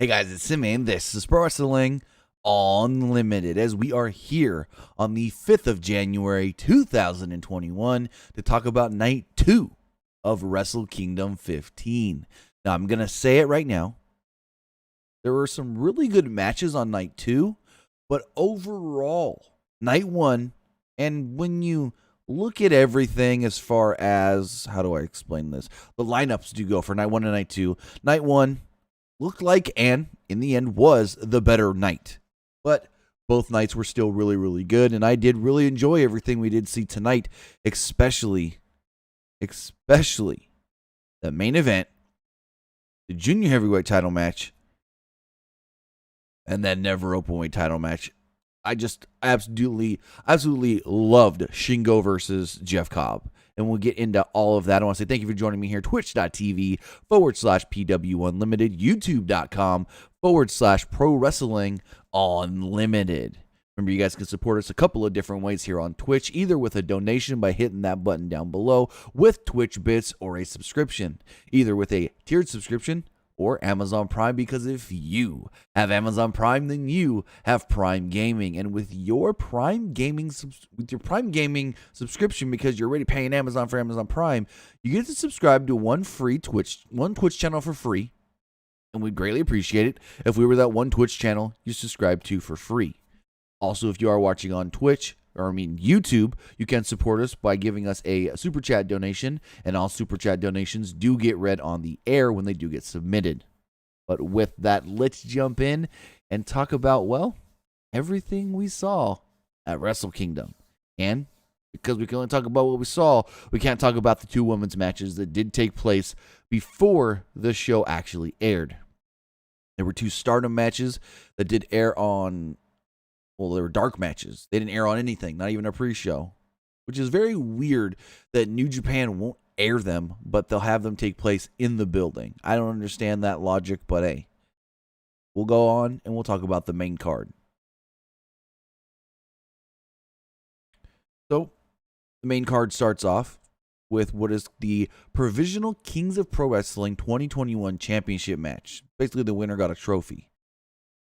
Hey guys, it's Simmy, and this is Pro Wrestling Unlimited, as we are here on the 5th of January, 2021, to talk about Night 2 of Wrestle Kingdom 15. Now, I'm going to say it right now. There were some really good matches on Night 2, but overall, Night 1, and when you look at everything as far as, how do I explain this? The lineups do go for Night 1 and Night 2. Night 1 looked like, and in the end was, the better night. But both nights were still really, really good, and I did really enjoy everything we did see tonight, especially the main event, the junior heavyweight title match, and that never openweight title match. I just absolutely loved Shingo versus Jeff Cobb. And we'll get into all of that. I want to say thank you for joining me here. Twitch.tv/PW Unlimited. YouTube.com/Pro Wrestling Unlimited. Remember, you guys can support us a couple of different ways here on Twitch, either with a donation by hitting that button down below, with Twitch Bits, or a subscription, either with a tiered subscription or Amazon Prime, because if you have Amazon Prime, then you have Prime Gaming. And with your Prime Gaming subscription, because you're already paying Amazon for Amazon Prime, you get to subscribe to one Twitch channel for free. And we'd greatly appreciate it if we were that one Twitch channel you subscribe to for free. Also, if you are watching on YouTube, you can support us by giving us a super chat donation, and all super chat donations do get read on the air when they do get submitted. But with that, let's jump in and talk about, well, everything we saw at Wrestle Kingdom. And because we can only talk about what we saw, we can't talk about the two women's matches that did take place before the show actually aired. There were two Stardom matches that did air on, well, they were dark matches. They didn't air on anything, not even a pre-show, which is very weird that New Japan won't air them, but they'll have them take place in the building. I don't understand that logic, but hey, we'll go on and we'll talk about the main card. So, the main card starts off with what is the Provisional Kings of Pro Wrestling 2021 Championship match. Basically, the winner got a trophy.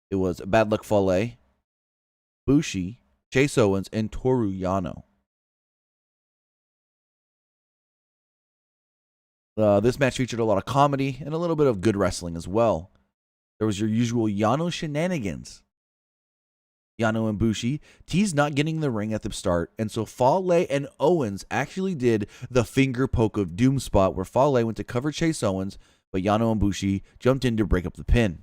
It was Bad Luck Fale, Bushi, Chase Owens, and Toru Yano. This match featured a lot of comedy and a little bit of good wrestling as well. There was your usual Yano shenanigans. Yano and Bushi teased not getting the ring at the start, and so Fale and Owens actually did the finger poke of doom spot where Fale went to cover Chase Owens, but Yano and Bushi jumped in to break up the pin.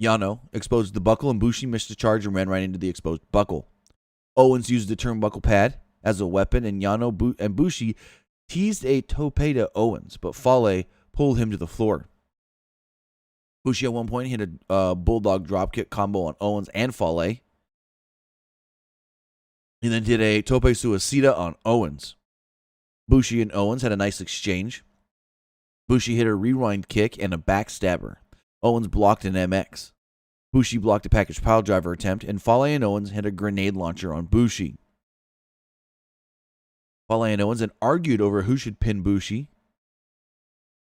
Yano exposed the buckle, and Bushi missed the charge and ran right into the exposed buckle. Owens used the turnbuckle pad as a weapon, and Yano and Bushi teased a tope to Owens, but Fale pulled him to the floor. Bushi at one point hit a bulldog dropkick combo on Owens and Fale. He then did a tope suicida on Owens. Bushi and Owens had a nice exchange. Bushi hit a rewind kick and a backstabber. Owens blocked an MX. Bushi blocked a package piledriver attempt, and Fale and Owens hit a grenade launcher on Bushi. Fale and Owens then argued over who should pin Bushi.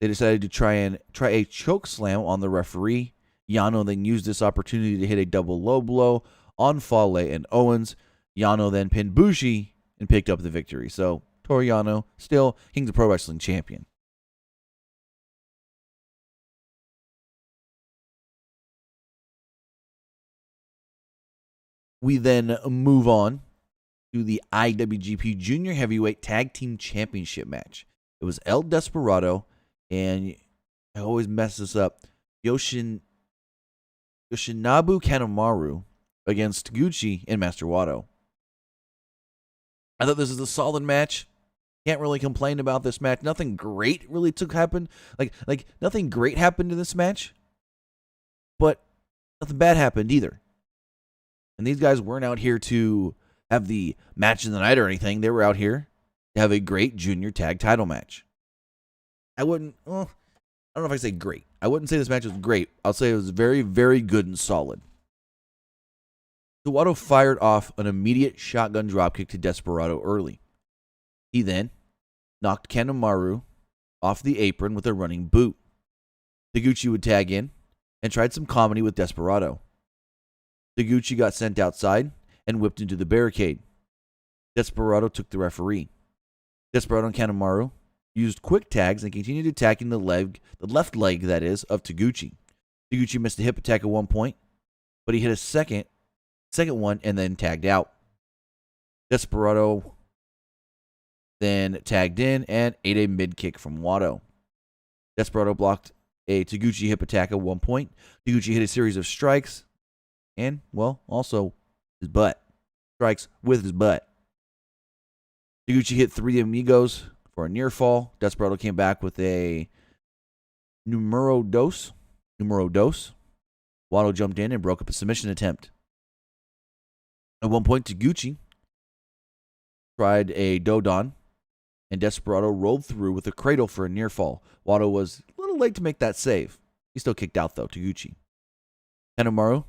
They decided to try a choke slam on the referee. Yano then used this opportunity to hit a double low blow on Fale and Owens. Yano then pinned Bushi and picked up the victory. So, Toru Yano, still Kings of Pro Wrestling champion. We then move on to the IWGP Junior Heavyweight Tag Team Championship match. It was El Desperado and, I always mess this up, Yoshinabu Kanemaru against Gucci and Master Wato. I thought this was a solid match. Can't really complain about this match. Nothing great really happened. Like nothing great happened in this match, but nothing bad happened either. And these guys weren't out here to have the match of the night or anything. They were out here to have a great junior tag title match. I don't know if I say great. I wouldn't say this match was great. I'll say it was very, very good and solid. Wato fired off an immediate shotgun dropkick to Desperado early. He then knocked Kanemaru off the apron with a running boot. Taguchi would tag in and tried some comedy with Desperado. Taguchi got sent outside and whipped into the barricade. Desperado took the referee. Desperado and Kanemaru used quick tags and continued attacking the left leg, that is, of Taguchi. Taguchi missed a hip attack at one point, but he hit a second one and then tagged out. Desperado then tagged in and ate a mid kick from Wato. Desperado blocked a Taguchi hip attack at one point. Taguchi hit a series of strikes and, well, also his butt. Strikes with his butt. Taguchi hit 3 amigos for a near fall. Desperado came back with a numero dos. Wato jumped in and broke up a submission attempt. At one point, Taguchi tried a Dodon, and Desperado rolled through with a cradle for a near fall. Wato was a little late to make that save. He still kicked out, though, Taguchi. Kanemaru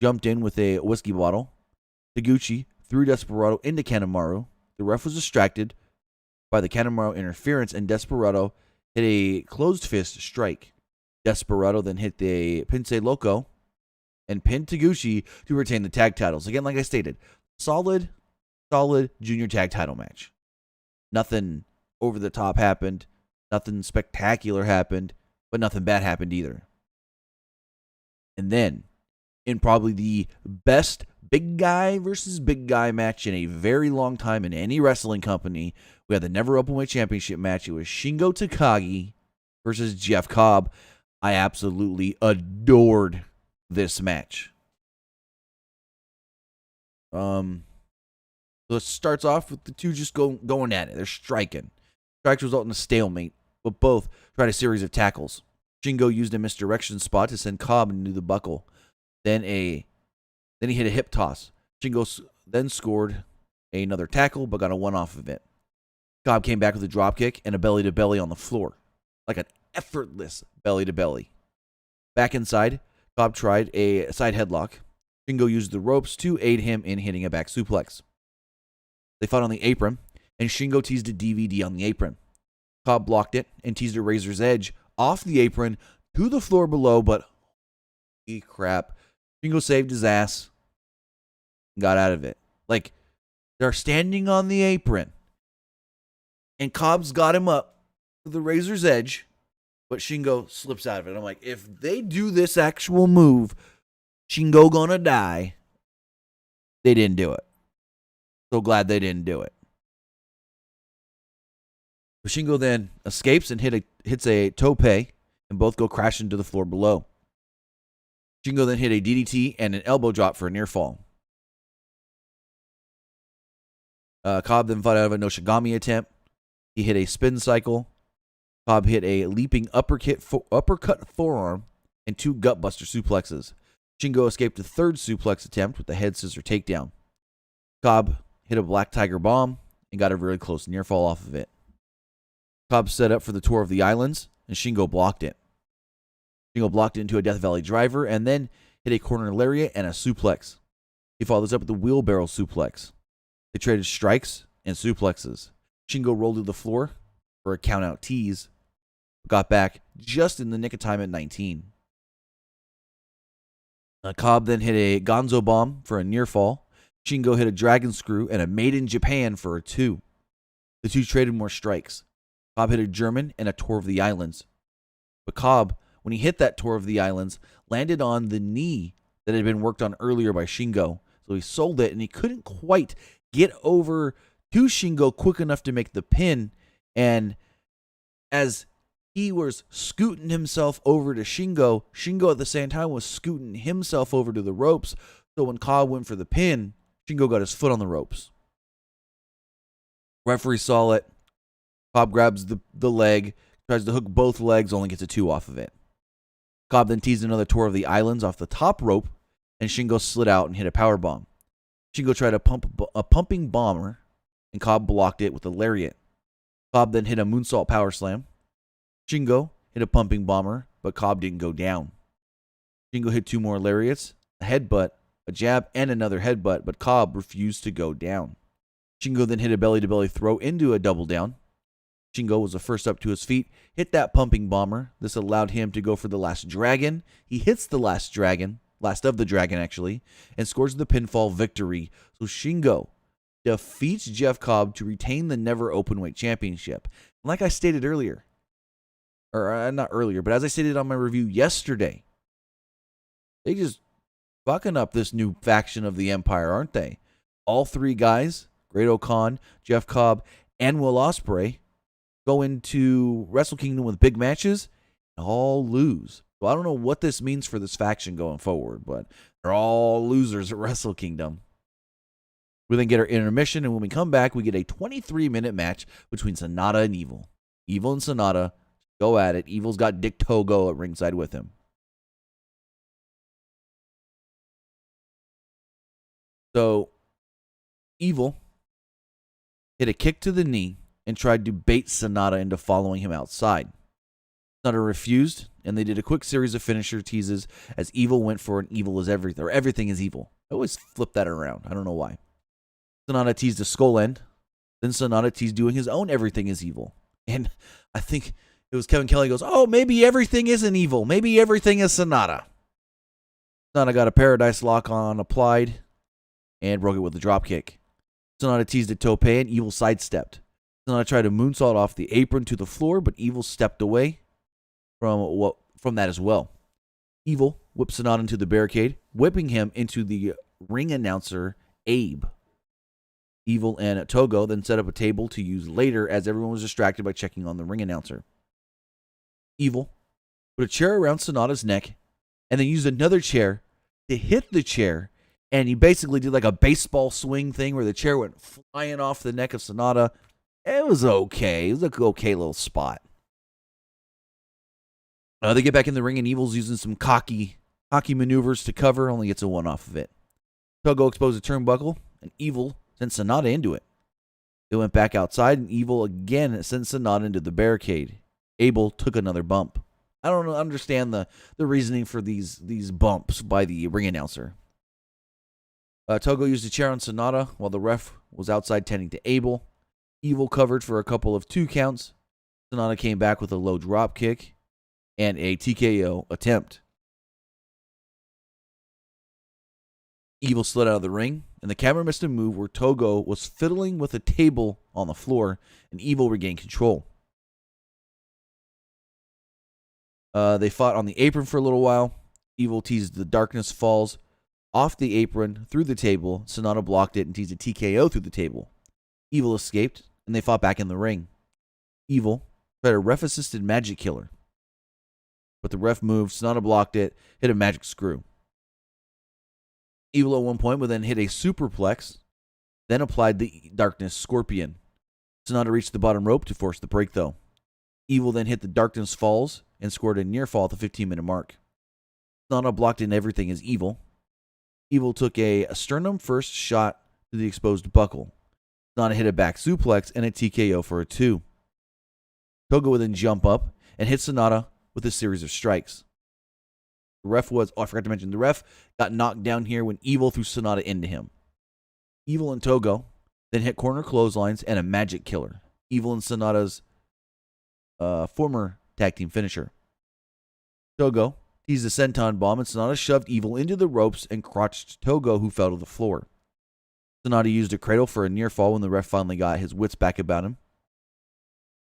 jumped in with a whiskey bottle. Taguchi threw Desperado into Kanemaru. The ref was distracted by the Kanemaru interference, and Desperado hit a closed fist strike. Desperado then hit the Pince Loco and pinned Taguchi to retain the tag titles. Again, like I stated, solid junior tag title match. Nothing over the top happened. Nothing spectacular happened, but nothing bad happened either. And then, in probably the best big guy versus big guy match in a very long time in any wrestling company, we had the Never Openweight Championship match. It was Shingo Takagi versus Jeff Cobb. I absolutely adored this match. So it starts off with the two just going at it. They're striking. Strikes result in a stalemate, but both tried a series of tackles. Shingo used a misdirection spot to send Cobb into the buckle. Then he hit a hip toss. Shingo then scored another tackle, but got a one off of it. Cobb came back with a drop kick and a belly-to-belly on the floor. Like an effortless belly-to-belly. Back inside, Cobb tried a side headlock. Shingo used the ropes to aid him in hitting a back suplex. They fought on the apron, and Shingo teased a DVD on the apron. Cobb blocked it and teased a razor's edge off the apron to the floor below, but holy crap. Shingo saved his ass and got out of it. Like, they're standing on the apron, and Cobb's got him up to the razor's edge, but Shingo slips out of it. I'm like, if they do this actual move, Shingo gonna die. They didn't do it. So glad they didn't do it. Shingo then escapes and hits a tope, and both go crashing to the floor below. Shingo then hit a DDT and an elbow drop for a near fall. Cobb then fought out of a Noshigami attempt. He hit a spin cycle. Cobb hit a leaping uppercut forearm and 2 gutbuster suplexes. Shingo escaped a third suplex attempt with the head scissor takedown. Cobb hit a Black Tiger bomb and got a very close near fall off of it. Cobb set up for the Tour of the Islands, and Shingo blocked it. Shingo blocked it into a Death Valley driver and then hit a corner lariat and a suplex. He followed this up with a wheelbarrow suplex. They traded strikes and suplexes. Shingo rolled to the floor for a count-out tease, but got back just in the nick of time at 19. Cobb then hit a Gonzo bomb for a near fall. Shingo hit a Dragon Screw and a Made in Japan for a 2. The two traded more strikes. Cobb hit a German and a Tour of the Islands. But Cobb, when he hit that Tour of the Islands, landed on the knee that had been worked on earlier by Shingo. So he sold it, and he couldn't quite get over to Shingo quick enough to make the pin. And as he was scooting himself over to Shingo, Shingo at the same time was scooting himself over to the ropes. So when Cobb went for the pin, Shingo got his foot on the ropes. Referee saw it. Cobb grabs the leg, tries to hook both legs, only gets a 2 off of it. Cobb then teased another Tour of the Islands off the top rope, and Shingo slid out and hit a powerbomb. Shingo tried a pumping bomber, and Cobb blocked it with a lariat. Cobb then hit a moonsault power slam. Shingo hit a pumping bomber, but Cobb didn't go down. Shingo hit 2 more lariats, a headbutt, a jab, and another headbutt, but Cobb refused to go down. Shingo then hit a belly-to-belly throw into a double down. Shingo was the first up to his feet, hit that pumping bomber. This allowed him to go for the last dragon. He hits the last of the dragon actually, and scores the pinfall victory. So Shingo defeats Jeff Cobb to retain the Never Openweight Championship. Like I stated earlier, or not earlier, but as I stated on my review yesterday, they just fucking up this new faction of the Empire, aren't they? All three guys, Great O'Khan, Jeff Cobb, and Will Ospreay, go into Wrestle Kingdom with big matches and all lose. So I don't know what this means for this faction going forward, but they're all losers at Wrestle Kingdom. We then get our intermission, and when we come back, we get a 23-minute match between Sanada and Evil. Evil and Sanada go at it. Evil's got Dick Togo at ringside with him. So, Evil hit a kick to the knee and tried to bait Sanada into following him outside. Sanada refused, and they did a quick series of finisher teases as Evil went for an evil is everything, or everything is evil. I always flip that around. I don't know why. Sanada teased a skull end. Then Sanada teased doing his own everything is evil. And I think it was Kevin Kelly goes, oh, maybe everything isn't evil. Maybe everything is Sanada. Sanada got a paradise lock on applied and broke it with a drop kick. Sanada teased a tope and Evil sidestepped. Sanada tried to moonsault off the apron to the floor, but Evil stepped away from that as well. Evil whipped Sanada into the barricade, whipping him into the ring announcer, Abe. Evil and Togo then set up a table to use later as everyone was distracted by checking on the ring announcer. Evil put a chair around Sanada's neck and then used another chair to hit the chair, and he basically did like a baseball swing thing where the chair went flying off the neck of Sanada. It was okay. It was an okay little spot. They get back in the ring, and Evil's using some cocky maneuvers to cover, only gets a one off of it. Togo exposed a turnbuckle, and Evil sent Sanada into it. They went back outside, and Evil again sent Sanada into the barricade. Abel took another bump. I don't understand the reasoning for these bumps by the ring announcer. Togo used a chair on Sanada while the ref was outside tending to Abel. Evil covered for a couple of 2 counts. Sanada came back with a low drop kick and a TKO attempt. Evil slid out of the ring, and the camera missed a move where Togo was fiddling with a table on the floor, and Evil regained control. They fought on the apron for a little while. Evil teased the Darkness Falls off the apron through the table. Sanada blocked it and teased a TKO through the table. Evil escaped, and they fought back in the ring. Evil tried a ref-assisted magic killer, but the ref moved. Sanada blocked it, hit a magic screw. Evil at one point would then hit a superplex, then applied the Darkness Scorpion. Sanada reached the bottom rope to force the break, though. Evil then hit the Darkness Falls and scored a near fall at the 15-minute mark. Sanada blocked in everything as Evil. Evil took a sternum first shot to the exposed buckle. Sanada hit a back suplex and a TKO for a 2. Togo would then jump up and hit Sanada with a series of strikes. The ref I forgot to mention, the ref got knocked down here when Evil threw Sanada into him. Evil and Togo then hit corner clotheslines and a magic killer. Evil and Sanada's former tag team finisher. Togo teased a senton bomb, and Sanada shoved Evil into the ropes and crotched Togo, who fell to the floor. Sanada used a cradle for a near fall when the ref finally got his wits back about him.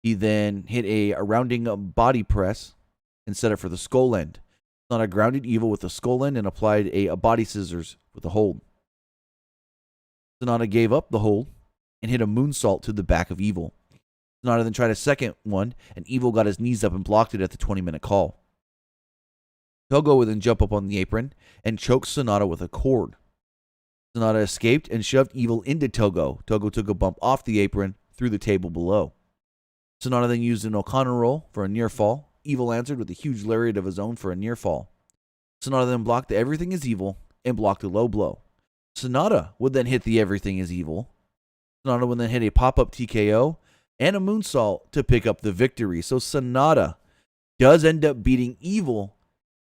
He then hit a rounding body press and set it for the skull end. Sanada grounded Evil with a skull end and applied a body scissors with a hold. Sanada gave up the hold and hit a moonsault to the back of Evil. Sanada then tried a second one, and Evil got his knees up and blocked it at the 20-minute call. Togo would then jump up on the apron and choke Sanada with a cord. Sanada escaped and shoved Evil into Togo. Togo took a bump off the apron through the table below. Sanada then used an O'Connor roll for a near fall. Evil answered with a huge lariat of his own for a near fall. Sanada then blocked the Everything is Evil and blocked a low blow. Sanada would then hit the Everything is Evil. Sanada would then hit a pop-up TKO and a moonsault to pick up the victory. So Sanada does end up beating Evil,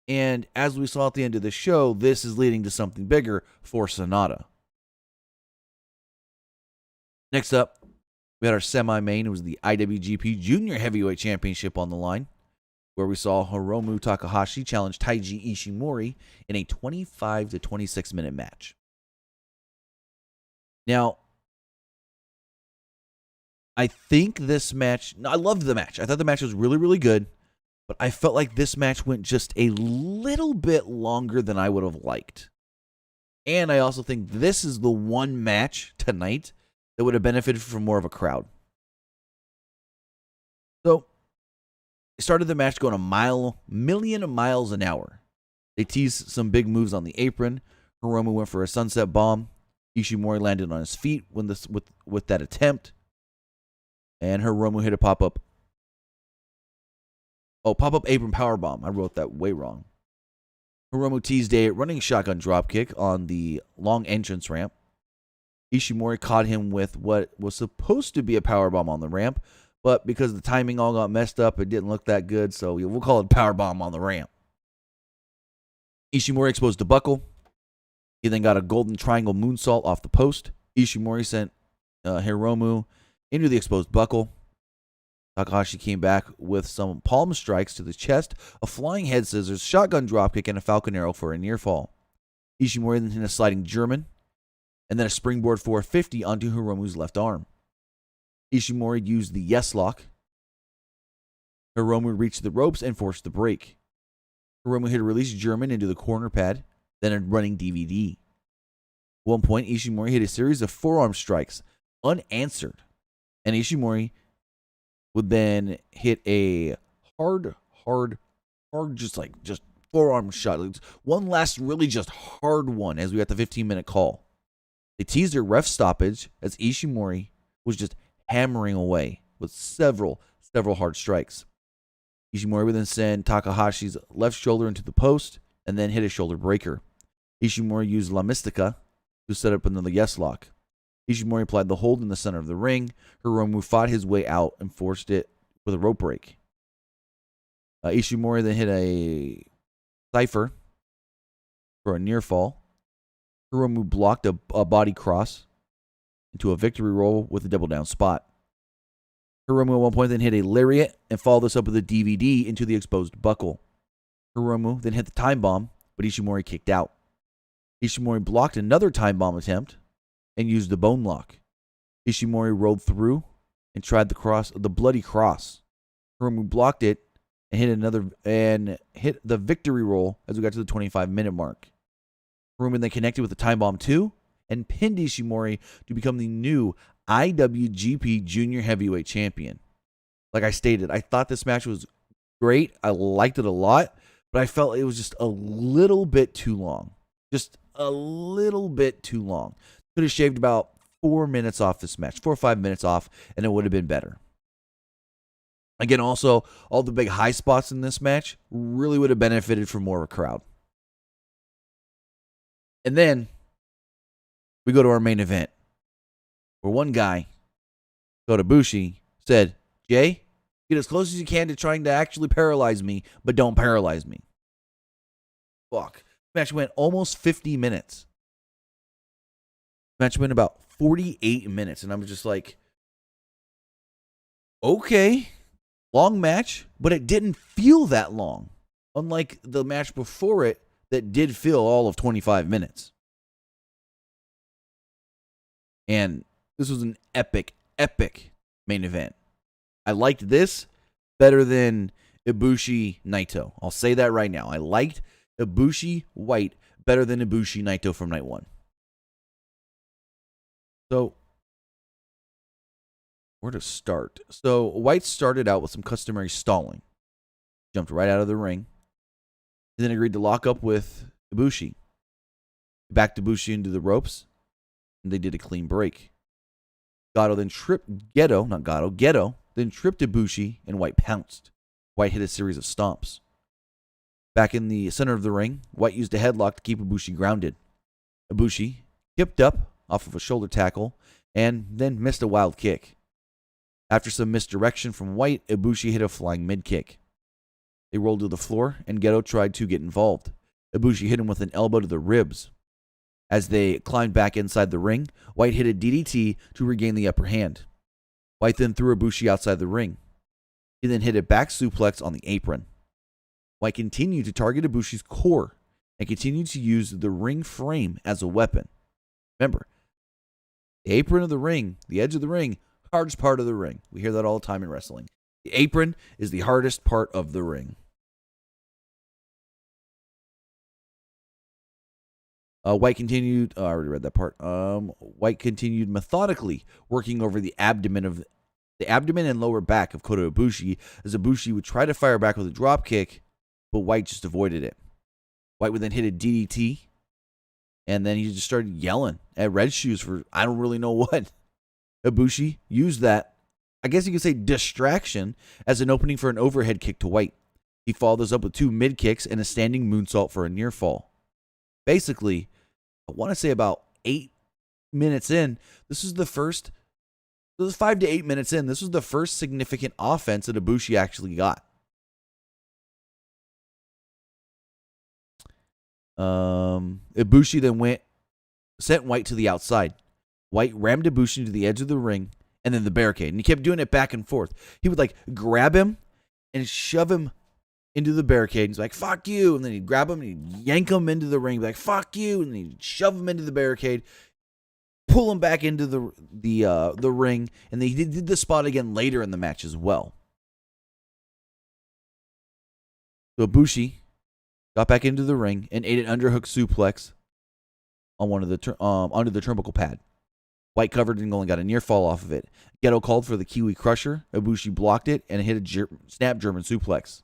and as we saw at the end of the show, this is leading to something bigger for Sanada. Next up, We had our semi-main. It was the IWGP Junior Heavyweight Championship on the line, where we saw Hiromu Takahashi challenge Taiji Ishimori in a 25 to 26 minute match. Now, I think this match, I loved the match. I thought the match was really, really good, but I felt like this match went just a little bit longer than I would have liked. And I also think this is the one match tonight that would have benefited from more of a crowd. So, they started the match going a million miles an hour. They teased some big moves on the apron. Hiromu went for a sunset bomb. Ishimori landed on his feet with that attempt. And Hiromu hit a pop-up apron powerbomb. I wrote that way wrong. Hiromu teased a running shotgun dropkick on the long entrance ramp. Ishimori caught him with what was supposed to be a powerbomb on the ramp, but because the timing all got messed up, it didn't look that good, so we'll call it powerbomb on the ramp. Ishimori exposed the buckle. He then got a golden triangle moonsault off the post. Ishimori sent Hiromu into the exposed buckle. Takahashi came back with some palm strikes to the chest, a flying head scissors, shotgun dropkick, and a falcon arrow for a near fall. Ishimori then hit a sliding German, and then a springboard 450 onto Hiromu's left arm. Ishimori used the yes lock. Hiromu reached the ropes and forced the break. Hiromu hit a release German into the corner pad, then a running DVD. At one point, Ishimori hit a series of forearm strikes, unanswered, and Ishimori would then hit a hard, just forearm shot. One last really just hard one as we got the 15-minute call. They teased their ref stoppage as Ishimori was just hammering away with several hard strikes. Ishimori would then send Takahashi's left shoulder into the post and then hit a shoulder breaker. Ishimori used La Mystica to set up another yes lock. Ishimori applied the hold in the center of the ring. Hiromu fought his way out and forced it with a rope break. Ishimori then hit a cipher for a near fall. Hiromu blocked a body cross into a victory roll with a double down spot. Hiromu at one point then hit a lariat and followed this up with a DVD into the exposed buckle. Hiromu then hit the time bomb, but Ishimori kicked out. Ishimori blocked another time bomb attempt and used the bone lock. Ishimori rolled through and tried the bloody cross. Hiromu blocked it and hit the victory roll as we got to the 25-minute mark. Hiromu then connected with the time bomb 2 and pinned Ishimori to become the new IWGP Junior Heavyweight Champion. Like I stated, I thought this match was great. I liked it a lot, but I felt it was just a little bit too long. Just a little bit too long. Could have shaved about 4 minutes off this match, 4 or 5 minutes off, and it would have been better. Again, also, all the big high spots in this match really would have benefited from more of a crowd. And then we go to our main event, where one guy, Kota Ibushi, said, Jay, get as close as you can to trying to actually paralyze me, but don't paralyze me. Fuck. Match went almost 50 minutes. Match went about 48 minutes, and I was just like, okay, long match, but it didn't feel that long. Unlike the match before it that did feel all of 25 minutes. And this was an epic main event. I liked this better than Ibushi Naito. I'll say that right now. I liked Ibushi White better than Ibushi Naito from night one. So, where to start? So, White started out with some customary stalling. Jumped right out of the ring. And then agreed to lock up with Ibushi. Backed Ibushi into the ropes. And they did a clean break. Gedo then tripped then tripped Ibushi, and White pounced. White hit a series of stomps. Back in the center of the ring, White used a headlock to keep Ibushi grounded. Ibushi kipped up off of a shoulder tackle and then missed a wild kick. After some misdirection from White, Ibushi hit a flying mid-kick. They rolled to the floor, and Gedo tried to get involved. Ibushi hit him with an elbow to the ribs. As they climbed back inside the ring, White hit a DDT to regain the upper hand. White then threw Ibushi outside the ring. He then hit a back suplex on the apron. White continued to target Ibushi's core and continued to use the ring frame as a weapon. Remember, the apron of the ring, the edge of the ring, hardest part of the ring. We hear that all the time in wrestling. The apron is the hardest part of the ring. White continued, I already read that part. White continued methodically working over the abdomen and lower back of Kota Ibushi, as Ibushi would try to fire back with a drop kick, but White just avoided it. White would then hit a DDT, and then he just started yelling at Red Shoes for I don't really know what. Ibushi used that, I guess you could say, distraction as an opening for an overhead kick to White. He followed this up with 2 mid kicks and a standing moonsault for a near fall. Basically, I want to say about 8 minutes in, this was 5 to 8 minutes in, this was the first significant offense that Ibushi actually got. Ibushi then sent White to the outside. White rammed Ibushi to the edge of the ring and then the barricade. And he kept doing it back and forth. He would grab him and shove him into the barricade. He's like, fuck you. And then he'd grab him and he'd yank him into the ring. Be like, fuck you. And then he'd shove him into the barricade, pull him back into the ring. And then he did the spot again later in the match as well. So Ibushi got back into the ring and ate an underhook suplex on one of the under the turnbuckle pad. White covered and only got a near fall off of it. Geto called for the Kiwi Crusher. Ibushi blocked it and hit a snap German suplex.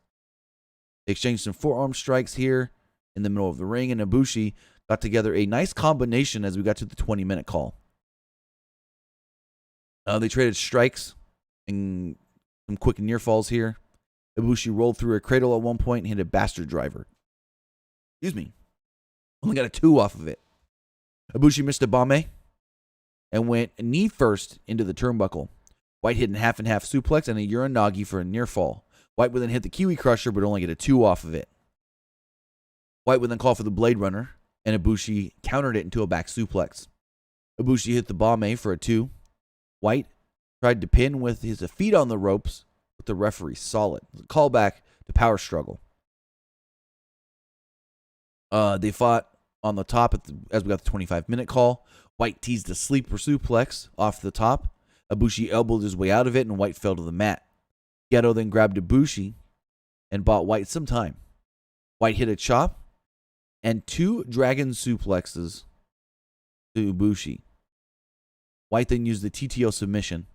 They exchanged some forearm strikes here in the middle of the ring, and Ibushi got together a nice combination as we got to the 20-minute call. They traded strikes and some quick near falls here. Ibushi rolled through a cradle at one point and hit a bastard driver. Excuse me. Only got a 2 off of it. Ibushi missed a bombe and went knee first into the turnbuckle. White hit a half and half suplex and a Uranagi for a near fall. White would then hit the Kiwi Crusher but only get a 2 off of it. White would then call for the Blade Runner and Ibushi countered it into a back suplex. Ibushi hit the bombe for a 2. White tried to pin with his feet on the ropes, but the referee saw it. Call back to Power Struggle. They fought on the top as we got the 25-minute call. White teased a sleeper suplex off the top. Ibushi elbowed his way out of it, and White fell to the mat. Geto then grabbed Ibushi and bought White some time. White hit a chop and 2 dragon suplexes to Ibushi. White then used the TTO submission.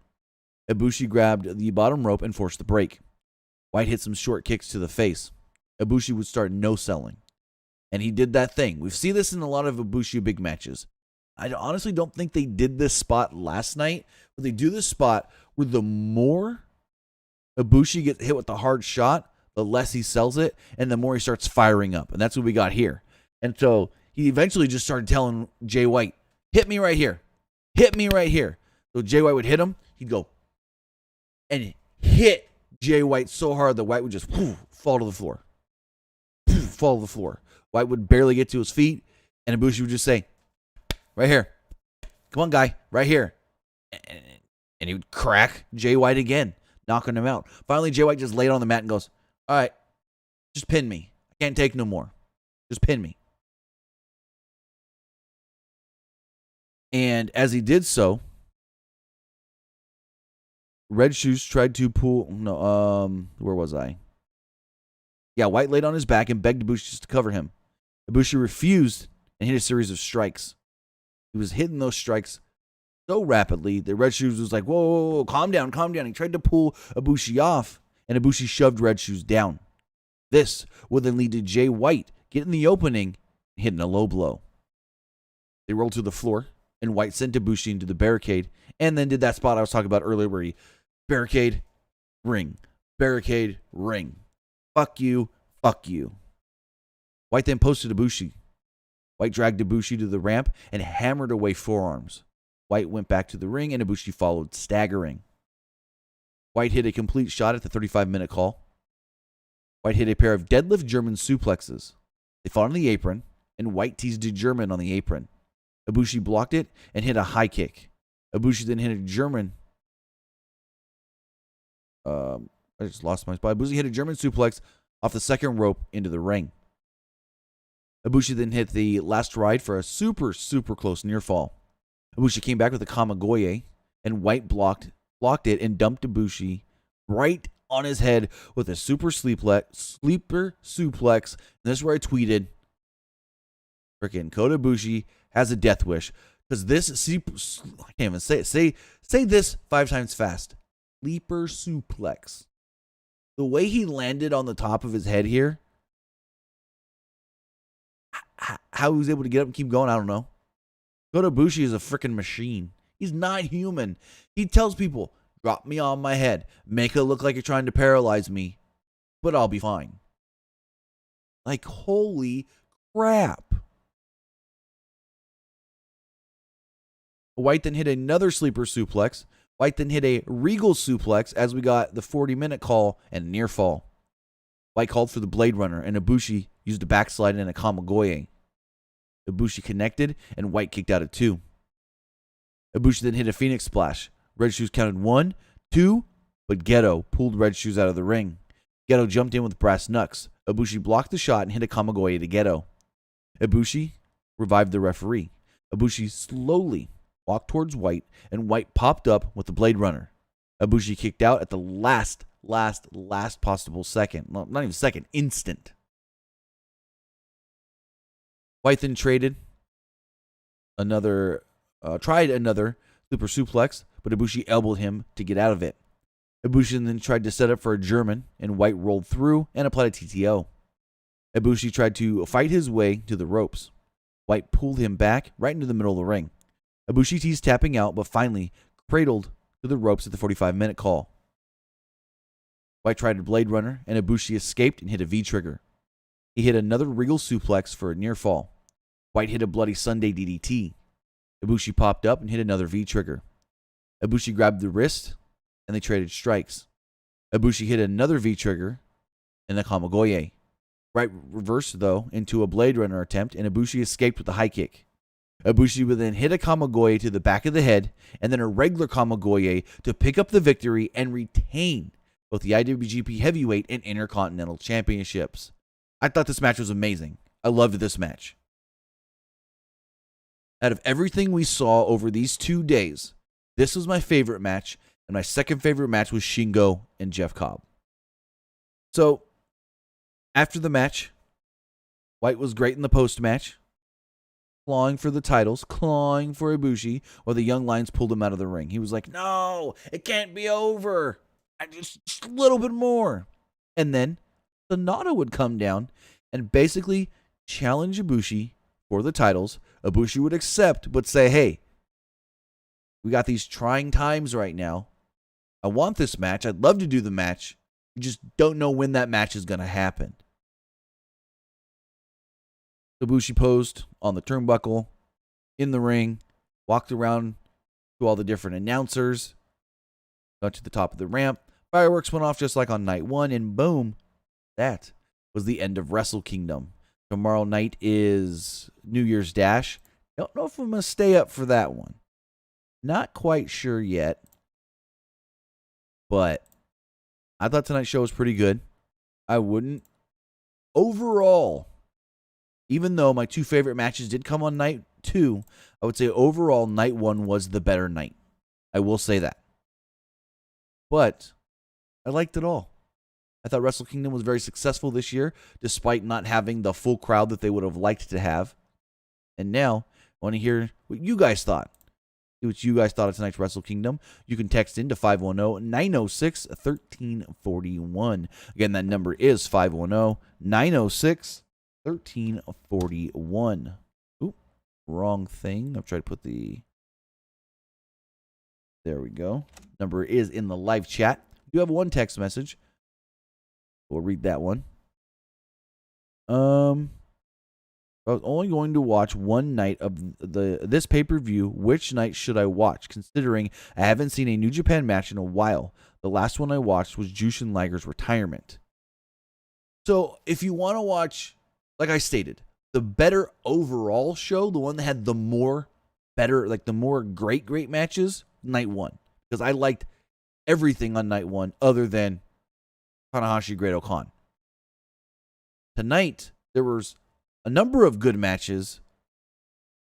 Ibushi grabbed the bottom rope and forced the break. White hit some short kicks to the face. Ibushi would start no-selling. And he did that thing. We've seen this in a lot of Ibushi big matches. I honestly don't think they did this spot last night, but they do this spot where the more Ibushi gets hit with the hard shot, the less he sells it, and the more he starts firing up. And that's what we got here. And so he eventually just started telling Jay White, hit me right here. Hit me right here. So Jay White would hit him. He'd go and hit Jay White so hard that White would just fall to the floor. Fall to the floor. White would barely get to his feet, and Ibushi would just say, right here. Come on, guy. Right here. And he would crack Jay White again, knocking him out. Finally, Jay White just laid on the mat and goes, all right, just pin me. I can't take no more. Just pin me. And as he did so, Red Shoes tried to pull, where was I? Yeah, White laid on his back and begged Ibushi just to cover him. Ibushi refused and hit a series of strikes. He was hitting those strikes so rapidly that Red Shoes was like, whoa, calm down, calm down. He tried to pull Ibushi off, and Ibushi shoved Red Shoes down. This would then lead to Jay White getting the opening and hitting a low blow. They rolled to the floor, and White sent Ibushi into the barricade, and then did that spot I was talking about earlier where he barricade, ring, barricade, ring. Fuck you, fuck you. White then posted Ibushi. White dragged Ibushi to the ramp and hammered away forearms. White went back to the ring and Ibushi followed, staggering. White hit a complete shot at the 35-minute call. White hit a pair of deadlift German suplexes. They fought on the apron, and White teased a German on the apron. Ibushi blocked it and hit a high kick. Ibushi then hit a German I just lost my spot. Ibushi hit a German suplex off the second rope into the ring. Ibushi then hit the last ride for a super, super close near fall. Ibushi came back with a Kamigoye, and White blocked it and dumped Ibushi right on his head with a sleeper suplex. And this is where I tweeted, freaking Kota Ibushi has a death wish. Because this, I can't even say it. Say this 5 times fast. Sleeper suplex. The way he landed on the top of his head here, how he was able to get up and keep going, I don't know. Kota Ibushi is a freaking machine. He's not human. He tells people, drop me on my head. Make it look like you're trying to paralyze me, but I'll be fine. Like, holy crap. White then hit another sleeper suplex. White then hit a regal suplex as we got the 40-minute call and near fall. White called for the Blade Runner, and Ibushi used a backslide and a Kamigoye. Ibushi connected, and White kicked out at 2. Ibushi then hit a Phoenix Splash. Red Shoes counted 1, 2, but Geto pulled Red Shoes out of the ring. Geto jumped in with brass knucks. Ibushi blocked the shot and hit a Kamigoye to Geto. Ibushi revived the referee. Ibushi slowly walked towards White, and White popped up with the Blade Runner. Ibushi kicked out at the last possible second. Well, not even second, instant. White then tried another super suplex, but Ibushi elbowed him to get out of it. Ibushi then tried to set up for a German, and White rolled through and applied a TTO. Ibushi tried to fight his way to the ropes. White pulled him back right into the middle of the ring. Ibushi teased tapping out, but finally cradled to the ropes at the 45-minute call. White tried a Blade Runner, and Ibushi escaped and hit a V-trigger. He hit another regal suplex for a near fall. White hit a Bloody Sunday DDT. Ibushi popped up and hit another V-trigger. Ibushi grabbed the wrist, and they traded strikes. Ibushi hit another V-trigger and a Kamigoye. White reversed, though, into a Blade Runner attempt, and Ibushi escaped with a high kick. Ibushi would then hit a Kamigoye to the back of the head, and then a regular Kamigoye to pick up the victory and retain both the IWGP Heavyweight and Intercontinental Championships. I thought this match was amazing. I loved this match. Out of everything we saw over these 2 days, this was my favorite match, and my second favorite match was Shingo and Jeff Cobb. So, after the match, White was great in the post-match, clawing for the titles, clawing for Ibushi, while the Young Lions pulled him out of the ring. He was like, no, it can't be over. Just a little bit more. And then Sonata would come down and basically challenge Ibushi for the titles. Ibushi would accept, but say, hey, we got these trying times right now. I want this match. I'd love to do the match. We just don't know when that match is going to happen. Ibushi posed on the turnbuckle, in the ring, walked around to all the different announcers, got to the top of the ramp. Fireworks went off just like on night 1, and boom, that was the end of Wrestle Kingdom. Tomorrow night is New Year's Dash. Don't know if I'm going to stay up for that one. Not quite sure yet. But I thought tonight's show was pretty good. I wouldn't. Overall, even though my 2 favorite matches did come on night 2, I would say overall night 1 was the better night. I will say that. But I liked it all. I thought Wrestle Kingdom was very successful this year, despite not having the full crowd that they would have liked to have. And now, I want to hear what you guys thought. See what you guys thought of tonight's Wrestle Kingdom. You can text in to 510-906-1341. Again, that number is 510-906-1341. Oop, wrong thing. I've tried to put the... There we go. Number is in the live chat. You have one text message. We'll read that one. I was only going to watch one night of this pay-per-view. Which night should I watch, considering I haven't seen a New Japan match in a while? The last one I watched was Jushin Liger's retirement. So, if you want to watch, like I stated, the better overall show, the one that had the more better, like the more great matches, night 1. Because I liked everything on night one other than Tanahashi Great Khan. Tonight, there was a number of good matches,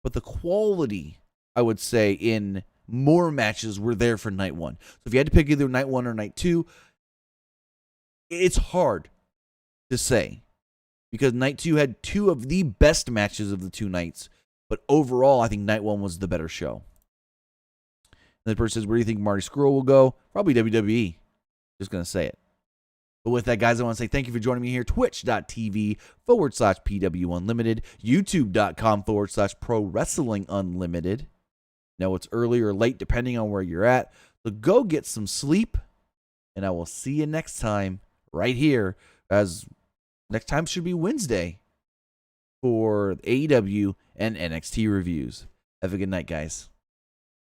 but the quality, I would say, in more matches were there for night one. So if you had to pick either night one or night two, it's hard to say because night two had two of the best matches of the two nights, but overall, I think night one was the better show. And the person says, where do you think Marty Scurll will go? Probably WWE. Just going to say it. But with that, guys, I want to say thank you for joining me here. Twitch.tv/PW Unlimited. YouTube.com/Pro Wrestling Unlimited. Now it's early or late, depending on where you're at. So go get some sleep. And I will see you next time right here. As next time should be Wednesday for AEW and NXT reviews. Have a good night, guys.